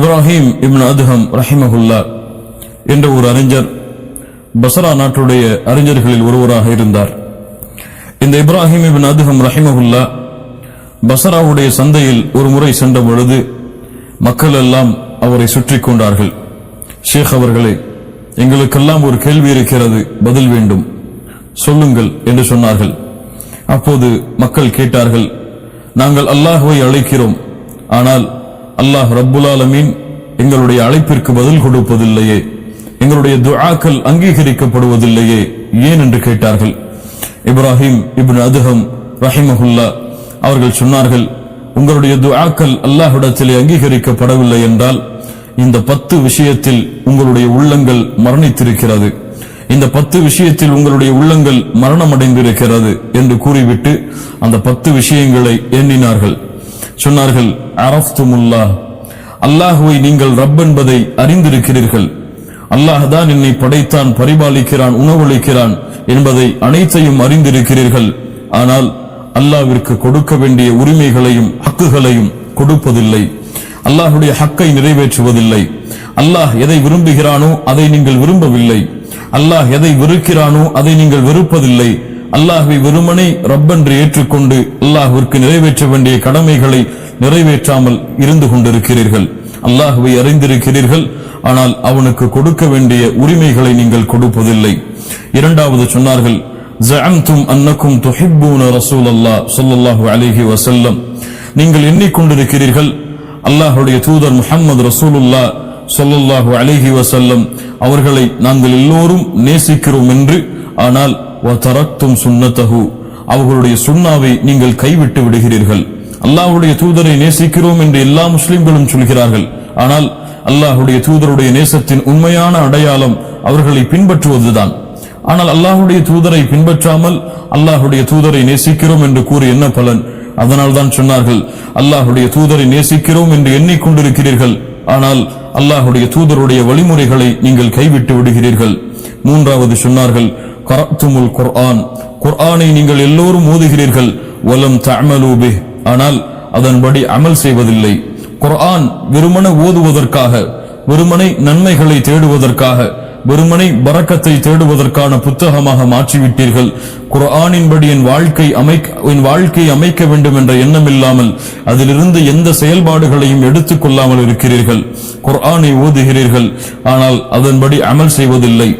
இப்ராஹிம் இப்னு அதுஹம் ரஹிமஹுல்லா என்ற ஒரு அறிஞர் பஸ்ரா நாட்டுடைய அறிஞர்களில் ஒருவராக இருந்தார். இந்த இப்ராஹிம் இப்னு அதுஹம் ரஹிமஹுல்லா பஸ்ராவுடைய சந்தையில் ஒரு முறை சென்ற பொழுது மக்கள் எல்லாம் அவரை சுற்றி கொண்டார்கள். ஷேக் அவர்களே, எங்களுக்கெல்லாம் ஒரு கேள்வி இருக்கிறது, பதில் வேண்டும், சொல்லுங்கள் என்று சொன்னார்கள். அப்போது மக்கள் கேட்டார்கள், நாங்கள் அல்லாஹ்வை அழைக்கிறோம், ஆனால் அல்லாஹ் ரப்புல் ஆலமீன் எங்களுடைய அழைப்பிற்கு பதில் கொடுப்பதில்லையே, எங்களுடைய துஆக்கள் அங்கீகரிக்கப்படுவதில்லையே, ஏன் என்று கேட்டார்கள். இப்ராஹிம் இப்னு அதுஹம் ரஹிமஹுல்லா அவர்கள் சொன்னார்கள், உங்களுடைய துஆக்கள் அல்லாஹ்விடத்திலே அங்கீகரிக்கப்படவில்லை என்றால் இந்த 10 விஷயத்தில் உங்களுடைய உள்ளங்கள் மரணித்திருக்கிறது, இந்த 10 விஷயத்தில் உங்களுடைய உள்ளங்கள் மரணமடைந்திருக்கிறது என்று கூறிவிட்டு அந்த 10 விஷயங்களை எண்ணினார்கள். சொன்னார்கள், அரஃப்துமுல்லாஹ், அல்லாஹ்வை நீங்கள் ரப் என்பதை அறிந்திருக்கிறீர்கள், அல்லாஹ் தான் என்னை படைத்தான், பரிபாலிக்கிறான், உணவளிக்கிறான் என்பதை அனைத்தையும் அறிந்திருக்கிறீர்கள். ஆனால் அல்லாஹ்விற்கு கொடுக்க வேண்டிய உரிமைகளையும் ஹக்குகளையும் கொடுப்பதில்லை, அல்லாஹ்வுடைய ஹக்கை நிறைவேற்றுவதில்லை. அல்லாஹ் எதை விரும்புகிறானோ அதை நீங்கள் விரும்பவில்லை, அல்லாஹ் எதை வெறுக்கிறானோ அதை நீங்கள் வெறுப்பதில்லை. அல்லாஹ்வை வெறுமனே ரப்பென்று ஏற்றுக்கொண்டு அல்லாஹ்விற்கு நிறைவேற்ற வேண்டிய கடமைகளை நிறைவேற்றாமல் இருந்து கொண்டிருக்கிறீர்கள். அல்லாஹ்வை அறிந்திருக்கிறீர்கள், ஆனால் அவனுக்கு கொடுக்க வேண்டிய உரிமைகளை நீங்கள் கொடுப்பதில்லை. இரண்டாவது சொன்னார்கள், ஜஅம்தும் அன்னக்கும் துஹிப்பூன ரசூலல்லாஹ் ஸல்லல்லாஹு அலைஹி வஸல்லம், நீங்கள் எண்ணிக்கொண்டிருக்கிறீர்கள் அல்லாஹ்வுடைய தூதர் முஹம்மது ரசூலுல்லாஹ் ஸல்லல்லாஹு அலைஹி வஸல்லம் அவர்களை நாங்கள் எல்லோரும் நேசிக்கிறோம் என்று, ஆனால் வதரக்தும் சுன்னத்தஹு, அவர்களுடைய சுன்னாவை நீங்கள் கைவிட்டு விடுகிறீர்கள். அல்லாஹ்வுடைய தூதரை நேசிக்கிறோம் என்று எல்லா முஸ்லிம்களும் சொல்கிறார்கள், ஆனால் அல்லாஹ்வுடைய தூதருடைய நேசத்தின் உண்மையான அடையாளம் அவர்களை பின்பற்றுவதுதான். ஆனால் அல்லாஹ்வுடைய தூதரை பின்பற்றாமல் அல்லாஹ்வுடைய தூதரை நேசிக்கிறோம் என்று கூறி என்ன பலன்? அதனால் தான் சொன்னார்கள், அல்லாஹ்வுடைய தூதரை நேசிக்கிறோம் என்று எண்ணிக்கொண்டிருக்கிறீர்கள், ஆனால் அல்லாஹ்வுடைய தூதருடைய வழிமுறைகளை நீங்கள் கைவிட்டு விடுகிறீர்கள். மூன்றாவது சொன்னார்கள், கரஅத்துமுல் குர்ஆன், குர்ஆனை நீங்கள் எல்லோரும் ஓதுகிறீர்கள், வலம் தஅமலு பிஹ், ஆனால் அதன்படி அமல் செய்வதில்லை. குர்ஆன் வெறுமனே ஓதுவதற்காக, வெறுமனே நன்மைகளை தேடுவதற்காக, வெறுமனை பரக்கத்தை தேடுவதற்கான புத்தகமாக மாற்றிவிட்டீர்கள். குர்ஆனின்படி என் வாழ்க்கை அமைக்க வேண்டும் என்ற எண்ணம் இல்லாமல் அதிலிருந்து எந்த செயல்பாடுகளையும் எடுத்துக் கொள்ளாமல் இருக்கிறீர்கள். குர்ஆனை ஓதுகிறீர்கள், ஆனால் அதன்படி அமல் செய்வதில்லை.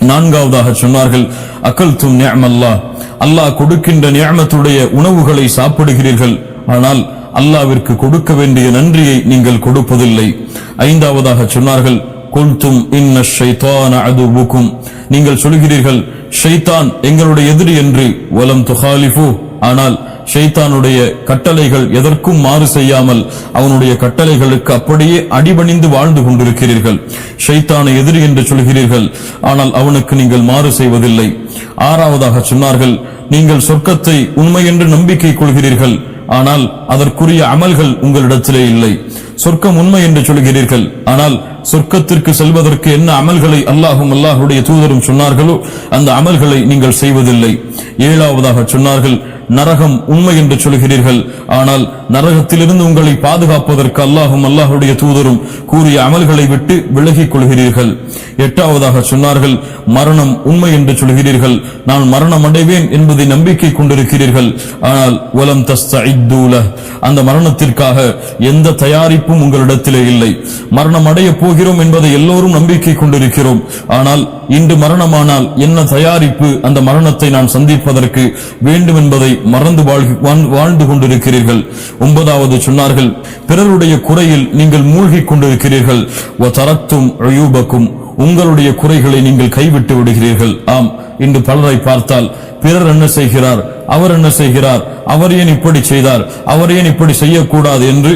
நான்காவதாக சொன்னார்கள், அகல்தும் நிஅமல்லாஹ், அல்லாஹ் கொடுக்கின்ற நிஅமத்துடைய உணவுகளை சாப்பிடுகிறீர்கள், ஆனால் அல்லாஹ்விற்கு கொடுக்க வேண்டிய நன்றியை நீங்கள் கொடுப்பதில்லை. ஐந்தாவதாக சொன்னார்கள், குல்தும் இன்ன ஷைத்தான அதுவுக்கும், நீங்கள் சொல்கிறீர்கள் ஷைத்தான் எங்களுடைய எதிரி என்று, வலம் துகாலிஃபு, ஆனால் ஷைத்தானுடைய கட்டளைகள் எதற்கும் மாறு செய்யாமல் அவனுடைய கட்டளைகளுக்கு அப்படியே அடிபணிந்து வாழ்ந்து கொண்டிருக்கிறீர்கள். ஷைத்தானை எதிரி என்று சொல்கிறீர்கள், ஆனால் அவனுக்கு நீங்கள் மாறு செய்வதில்லை. ஆறாவதாக சொன்னார்கள், நீங்கள் சொர்க்கத்தை உண்மை என்று நம்பிக்கை கொள்கிறீர்கள், ஆனால் அதற்குரிய அமல்கள் உங்களிடத்திலே இல்லை. சொர்க்கம் உண்மை என்று சொல்கிறீர்கள், ஆனால் சொர்க்கத்திற்கு செல்வதற்கு என்ன அமல்களை அல்லாஹும் அல்லாஹுடைய தூதரும் சொன்னார்களோ அந்த அமல்களை நீங்கள் செய்வதில்லை. ஏழாவதாக சொன்னார்கள், நரகம் உண்மை என்று சொல்கிறீர்கள், ஆனால் நரகத்திலிருந்து உங்களை பாதுகாப்பதற்கு அல்லாஹும் அல்லாஹுடைய தூதரும் கூறிய அமல்களை விட்டு விலகிக் கொள்கிறீர்கள். எட்டாவதாக சொன்னார்கள், மரணம் உண்மை என்று சொல்கிறீர்கள், நான் மரணம் அடைவேன் என்பதை நம்பிக்கை கொண்டிருக்கிறீர்கள், ஆனால் வலம் தஸ்தஇத்து லஹ், அந்த மரணத்திற்காக எந்த தயாரிப்பும் உங்களிடத்திலே இல்லை. மரணம் அடைய போகிறோம் என்பதை எல்லோரும் நம்பிக்கை கொண்டிருக்கிறோம், ஆனால் இன்று மரணமானால் என்ன தயாரிப்பு அந்த மரணத்தை நான் சந்திப்பதற்கு வேண்டும் என்பதை மறந்து வாழ்ந்து கொண்டிருக்கிறீர்கள். ஒன்பதாவது சொன்னார்கள், பிறருடைய குறையில் நீங்கள் மூழ்கிக் கொண்டிருக்கிறீர்கள், வதரக்தும் உயூபக்கும், உங்களுடைய குறைகளை நீங்கள் கைவிட்டு விடுகிறீர்கள். ஆம், இன்று பலரை பார்த்தால் பிறர் என்ன செய்கிறார், அவர் என்ன செய்கிறார், அவர் ஏன் இப்படி செய்தார், அவர் ஏன் இப்படி செய்யக்கூடாது என்று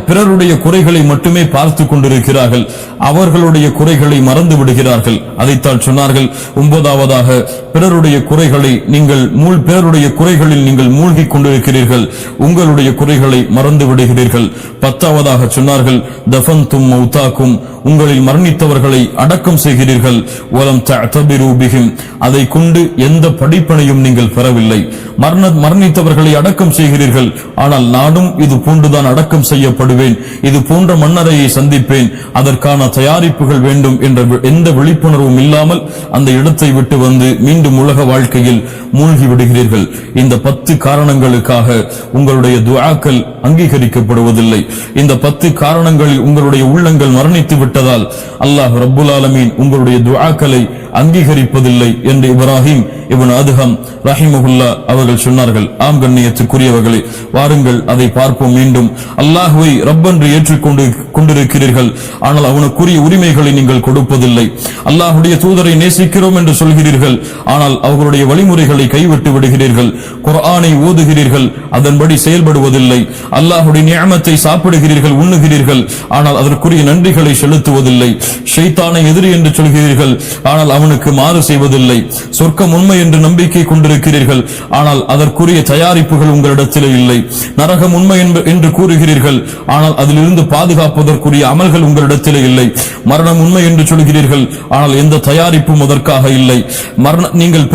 பிறருடைய குறைகளை மட்டுமே பார்த்து கொண்டிருக்கிறார்கள், அவர்களுடைய குறைகளை மறந்து விடுகிறார்கள். அதைத்தான் சொன்னார்கள், ஒன்பதாவதாக பிறருடைய குறைகளில் நீங்கள் மூழ்கிக் கொண்டிருக்கிறீர்கள், உங்களுடைய குறைகளை மறந்து விடுகிறீர்கள். பத்தாவதாக சொன்னார்கள், தஃபன்தும் மௌதாக்கும், உங்களில் மரணித்தவர்களை அடக்கம் செய்கிறீர்கள், வலம் தஅதபிரு பிஹிம், அதை கொண்டு எந்த படிப்பனையும் நீங்கள் பெறவில்லை. மரண மரணித்தவர்களை அடக்கம் செய்கிறீர்கள், ஆனால் நானும் இது போன்றுதான் அடக்கம் செய்யப்படுவேன், இது போன்ற மன்னரையை சந்திப்பேன், அதற்கான தயாரிப்புகள் வேண்டும் என்ற எந்த விழிப்புணர்வும் இல்லாமல் அந்த இடத்தை விட்டு வந்து மீண்டும் உலக வாழ்க்கையில் மூழ்கி விடுகிறீர்கள். இந்த 10 காரணங்களுக்காக உங்களுடைய துஆக்கள் அங்கீகரிக்கப்படுவதில்லை. இந்த 10 காரணங்களில் உங்களுடைய உள்ளங்கள் மரணித்து விட்டதால் அல்லாஹ் ரப்புல் ஆலமீன் உங்களுடைய துஆக்களை அங்கீகரிப்பதில்லை என்று இப்ராஹிம் இப்னு அதுஹம் ரஹிமஹுல்லா அவர்கள் சொன்னார்கள். ஆம் கண்ணியத்துக்குரியவர்களே, வாருங்கள் அதை பார்ப்போம். மீண்டும் அல்லாஹ்வை ரப்பென்று ஏற்றுக்கொண்டு கொண்டிருக்கிறீர்கள், ஆனால் அவனுக்குரிய உரிமைகளை நீங்கள் கொடுப்பதில்லை. அல்லாஹ்வுடைய தூதரை நேசிக்கிறோம் என்று சொல்கிறீர்கள், ஆனால் அவர்களுடைய வழிமுறைகளை கைவிட்டு விடுகிறீர்கள். குர்ஆனை ஓதுகிறீர்கள், அதன்படி செயல்படுவதில்லை. அல்லாஹ்வுடைய நிஅமத்தை சாப்பிடுகிறீர்கள், உண்ணுகிறீர்கள், ஆனால் அதற்குரிய நன்றிகளை செலுத்துவதில்லை. ஷைத்தானை எதிரி என்று சொல்கிறீர்கள், ஆனால் அவனுக்கு மாறு செய்வதில்லை. சொர்க்கம் உண்மை என்று நம்பிக்கை கொண்டிருக்கிறீர்கள், ஆனால் அதற்குரிய தயாரிப்புகள் உங்களிடத்திலே இல்லை. நரகம் உண்மை என்று கூறுகிறீர்கள், ஆனால் அதிலிருந்து பாதுகாப்பதற்குரிய அமல்கள் உங்களிடத்திலே இல்லை. மரணம் உண்மை என்று சொல்கிறீர்கள், ஆனால் எந்த தயாரிப்பும் அதற்காக இல்லை. நீங்கள்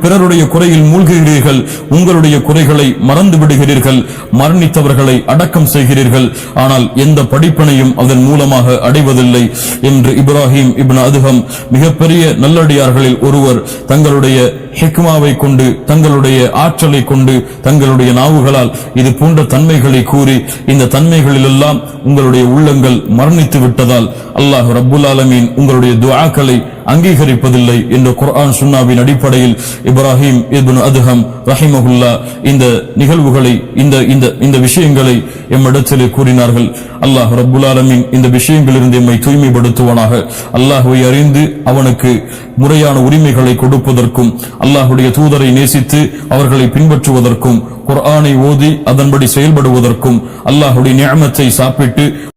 பிறருடைய குறையில் மூழ்குகிறீர்கள், உங்களுடைய குறைகளை மறந்து விடுகிறீர்கள். மரணித்தவர்களை அடக்கம் செய்கிறீர்கள், ஆனால் எந்த படிப்பினையும் அதன் மூலமாக அடைவதில்லை என்று இப்ராஹிம் இப்னு அதுஹம் மிகப்பெரிய நல்லடியார்களில் ஒருவர் தங்களுடைய ஹிக்மாவை கொண்டு, தங்களுடைய ஆற்றலை கொண்டு, தங்களுடைய நாவுகளால் இது போன்ற தன்மைகளை கூறி, இந்த தன்மைகளிலெல்லாம் உங்களுடைய உள்ளங்கள் மரணித்து விட்டதால் அல்லாஹ் ரப்புல் ஆலமீன் உங்களுடைய துஆக்களை அங்கீகரிப்பதில்லை என்ற குர்ஆன் சுன்னாவின் அடிப்படையில் இப்ராஹிம் இப்னு அதுஹம் ரஹிமஹுல்லா இந்த நிகழ்வுகளை, இந்த விஷயங்களை எம்மிடத்திலே கூறினார்கள். அல்லாஹ் ரப்புல் ஆலமீன் இந்த விஷயங்களிலிருந்து எம்மை தூய்மைப்படுத்துவானாக. அல்லாஹ்வை அறிந்து அவனுக்கு முறையான உரிமைகளை கொடுப்பதற்கும், அல்லாஹ்வுடைய தூதரை நேசித்து அவர்களை பின்பற்றுவதற்கும், குர்ஆனை ஓதி அதன்படி செயல்படுவதற்கும், அல்லாஹ்வுடைய நிஅமத்தை சாப்பிட்டு